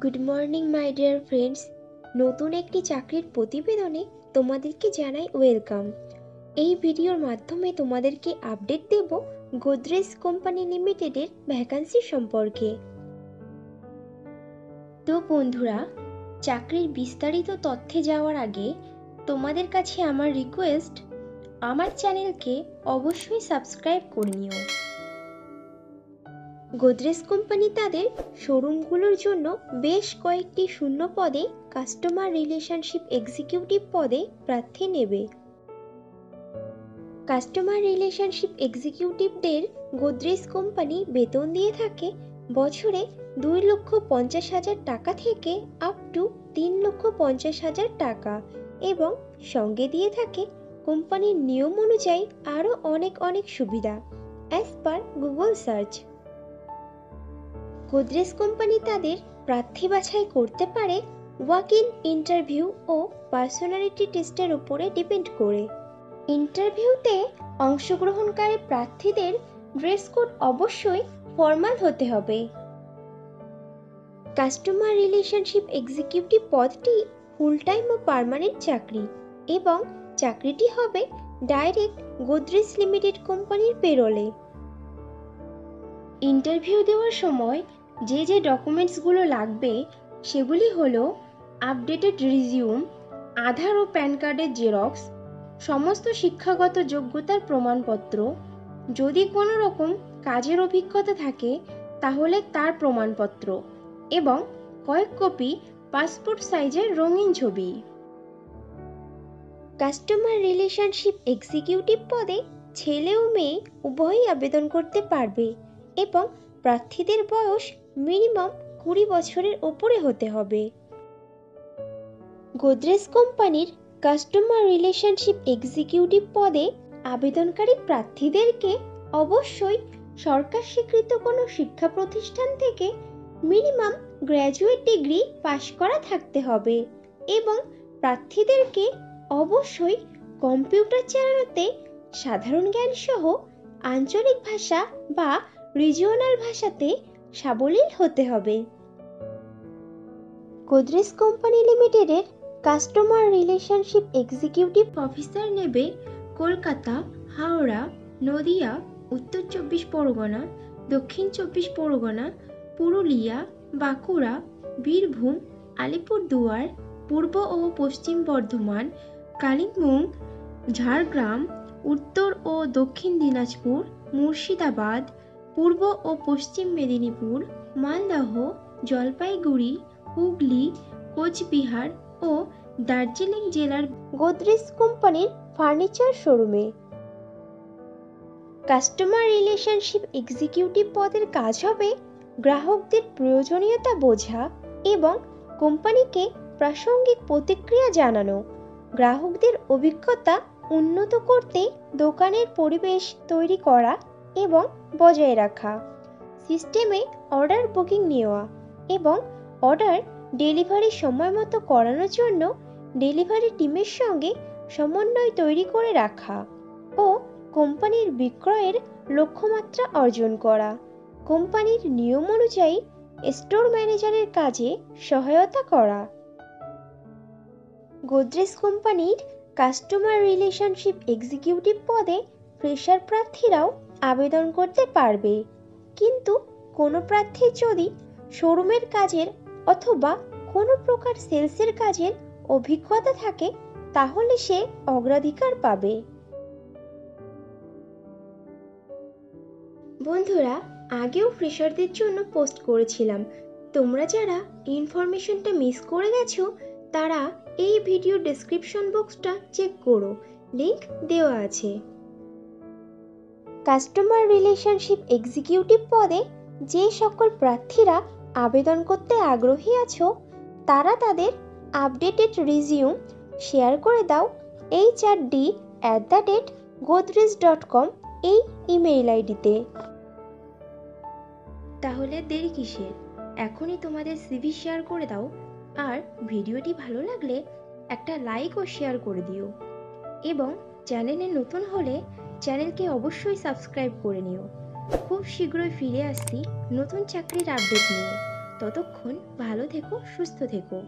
Good morning my dear friends. নতুন একটি চাকরির প্রতিবেদনে তোমাদেরকে জানাই ওয়েলকাম। এই ভিডিওর মাধ্যমে তোমাদেরকে আপডেট দেব গোদরেজ কোম্পানি লিমিটেডের ভ্যাকান্সি সম্পর্কে। তো বন্ধুরা, চাকরির বিস্তারিত তথ্যে যাওয়ার আগে তোমাদের কাছে আমার রিকোয়েস্ট, আমার চ্যানেলকে অবশ্যই সাবস্ক্রাইব করে নিও। গোদরেজ কোম্পানি তাদের শোরুমগুলোর জন্য বেশ কয়েকটি শূন্য পদে কাস্টমার রিলেশনশিপ এক্সিকিউটিভ পদে প্রার্থী নেবে। কাস্টমার রিলেশনশিপ এক্সিকিউটিভদের গোদরেজ কোম্পানি বেতন দিয়ে থাকে বছরে 2,50,000 টাকা থেকে আপ টু 3,50,000 টাকা, এবং সঙ্গে দিয়ে থাকে কোম্পানির নিয়ম অনুযায়ী আরও অনেক সুবিধা as per Google search. Godrej company তাদের প্রার্থী বাছাই করতে পারে ওয়াক ইন ইন্টারভিউ ও পার্সোনালিটি টেস্টের উপরে ডিপেন্ড করে। ইন্টারভিউতে অংশগ্রহণকারী প্রার্থীদের ড্রেস কোড অবশ্যই ফর্মাল হতে হবে। কাস্টমার রিলেশনশিপ এক্সিকিউটিভ পদটি ফুল টাইম ও পার্মানেন্ট চাকরি, এবং চাকরিটি হবে ডাইরেক্ট গোদরেজ লিমিটেড কোম্পানির পেরোলে। ইন্টারভিউ দেওয়ার সময় যে ডকুমেন্টসগুলো লাগবে সেগুলি হলো আপডেটেড রিজিউম, আধার ও প্যান কার্ডের জেরক্স, সমস্ত শিক্ষাগত যোগ্যতার প্রমাণপত্র, যদি কোনো রকম কাজের অভিজ্ঞতা থাকে তাহলে তার প্রমাণপত্র, এবং কয়েক কপি পাসপোর্ট সাইজের রঙিন ছবি। কাস্টমার রিলেশনশিপ এক্সিকিউটিভ পদে ছেলে ও মেয়ে উভয়ই আবেদন করতে পারবে, এবং প্রার্থীদের বয়স মিনিমাম 20 বছরের ওপরে হতে হবে। গোদরেজ কোম্পানির কাস্টমার রিলেশনশিপ এক্সিকিউটিভ পদে আবেদনকারী প্রার্থীদেরকে অবশ্যই সরকার স্বীকৃত কোনো শিক্ষা প্রতিষ্ঠান থেকে মিনিমাম গ্র্যাজুয়েট ডিগ্রি পাশ করা থাকতে হবে, এবং প্রার্থীদেরকে অবশ্যই কম্পিউটার চালানোতে সাধারণ জ্ঞান সহ আঞ্চলিক ভাষা বা রিজিওনাল ভাষাতে সাবলীল হতে হবে। গোদরেজ কোম্পানি লিমিটেডের কাস্টমার রিলেশনশিপ এক্সিকিউটিভ অফিসার নেবে কলকাতা, হাওড়া, নদিয়া, উত্তর 24 পরগনা, দক্ষিণ 24 পরগনা, পুরুলিয়া, বাঁকুড়া, বীরভূম, আলিপুরদুয়ার, পূর্ব ও পশ্চিম বর্ধমান, কালিম্পং, ঝাড়গ্রাম, উত্তর ও দক্ষিণ দিনাজপুর, মুর্শিদাবাদ, পূর্ব ও পশ্চিম মেদিনীপুর, মালদহ, জলপাইগুড়ি, হুগলি, কোচবিহার ও দার্জিলিং জেলার গোদরেজ কোম্পানির ফার্নিচার শোরুমে। কাস্টমার রিলেশনশিপ এক্সিকিউটিভ পদের কাজ হবে গ্রাহকদের প্রয়োজনীয়তা বোঝা এবং কোম্পানিকে প্রাসঙ্গিক প্রতিক্রিয়া জানানো, গ্রাহকদের অভিজ্ঞতা উন্নত করতে দোকানের পরিবেশ তৈরি করা এবং বজায় রাখা, সিস্টেমে অর্ডার বুকিং নেওয়া এবং অর্ডার ডেলিভারি সময় মতো করানোর জন্য ডেলিভারি টিমের সঙ্গে সমন্বয় তৈরি করে রাখা ও কোম্পানির বিক্রয়ের লক্ষ্যমাত্রা অর্জন করা, কোম্পানির নিয়ম অনুযায়ী স্টোর ম্যানেজারের কাজে সহায়তা করা। গোদরেজ কোম্পানির কাস্টমার রিলেশনশিপ এক্সিকিউটিভ পদে ফ্রেশার প্রার্থীরাও আবেদন করতে পারবে, কিন্তু কোনো প্রার্থীর যদি শোরুমের কাজের অথবা কোনো প্রকার সেলসের কাজের অভিজ্ঞতা থাকে তাহলে সে অগ্রাধিকার পাবে। বন্ধুরা, আগেও ফ্রেশারদের জন্য পোস্ট করেছিলাম, তোমরা যারা ইনফরমেশনটা মিস করে গেছো তারা এই ভিডিও ডেসক্রিপশন বক্সটা চেক করো, লিংক দেওয়া আছে। কাস্টমার রিলেশনশিপ এক্সিকিউটিভ পদে যে সকল প্রার্থীরা আবেদন করতে আগ্রহী আছো তারা তাদের আপডেটেড রিজিউম শেয়ার করে দাও hrd@godrej.com এই ইমেইল আইডিতে। তাহলে দেরি কিসের, এখনই তোমাদের সিভি শেয়ার করে দাও, আর ভিডিওটি ভালো লাগলে একটা লাইক ও শেয়ার করে দিও, এবং চ্যানেলে নতুন হলে চ্যানেলকে অবশ্যই সাবস্ক্রাইব করে নিও। খুব শীঘ্রই ফিরে আসছি নতুন চাকরির আপডেট নিয়ে। ততক্ষণ ভালো থেকো, সুস্থ থেকো।